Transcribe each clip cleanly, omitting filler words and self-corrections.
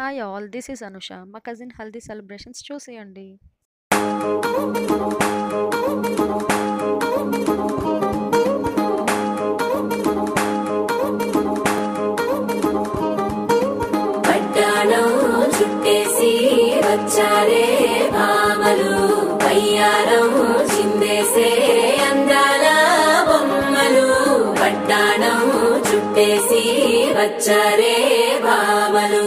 Hi all, this is Anusha. మా cousin haldi celebrations చూసేయండి. పట్టాణం చుట్టేసి వచ్చారే భామలు, పయ్యారం చిందేసే అందాల బొమ్మలు. పట్టాణం చుట్టేసి వచ్చారే భామలు.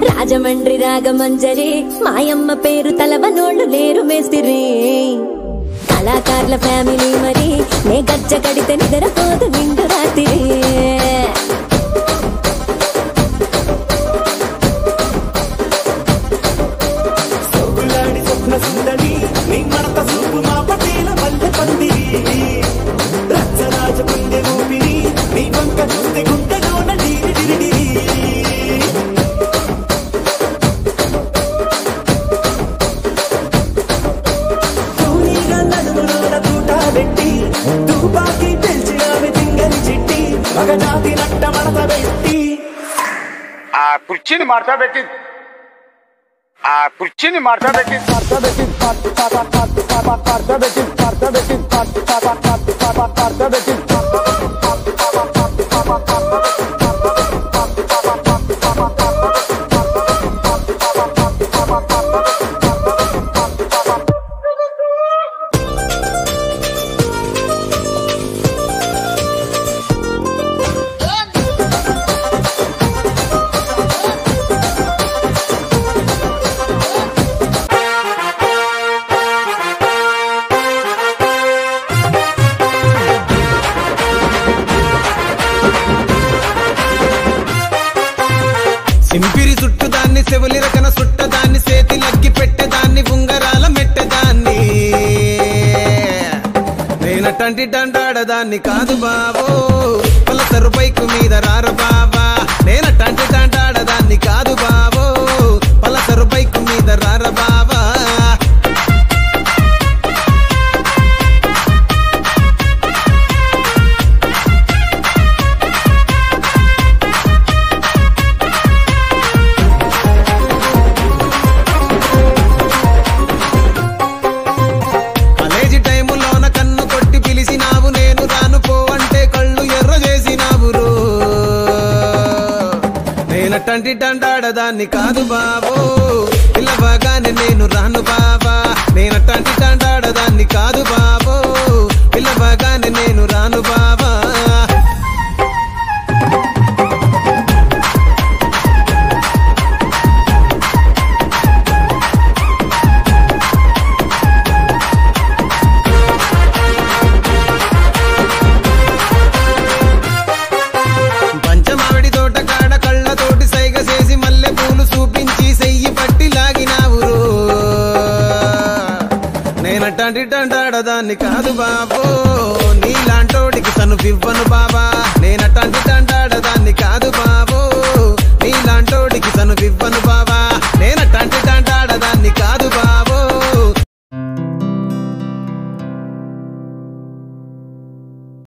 రాజమండ్రి రాగమంజరి మాయమ్మ పేరు తలవనోళ్ళు లేరు మేస్తిరి. కళాకారుల ఫ్యామిలీ మరి నే గజ్జ కడితే నిద్రపోదు నిండు రాత్రి. కుర్చీని మార్తా పెట్టి సింపిరి చుట్టుదాన్ని సెవులి రకన సుట్టదాన్ని సేతి లగ్గి పెట్టేదాన్ని ఉంగరాల మెట్టేదాన్ని నేనటంటి డండాడదాన్ని కాదు బాబో పలసరు బైకు మీద రార బాబా. నేనటంటి డండాడదాన్ని కాదు బాబో పలసరు బైకు మీద రార బాబా. నేనటంటి డండాడదాన్ని కాదు బాబో పిల్లవగానే నేను రాను బాబా. నేనటంటి డండాడదాన్ని కాదు బాబో పిల్లవగానే నేను రాను బాబా. పంచమావిడి తోట కాడ తంటాడదాన్ని కాదు బాబో నీలాంటోడికి తను ఇవ్వను బాబా నేనటంటి తంటాడదాన్ని కాదు బాబో నీలాంటోడికి తను ఇవ్వను బాబా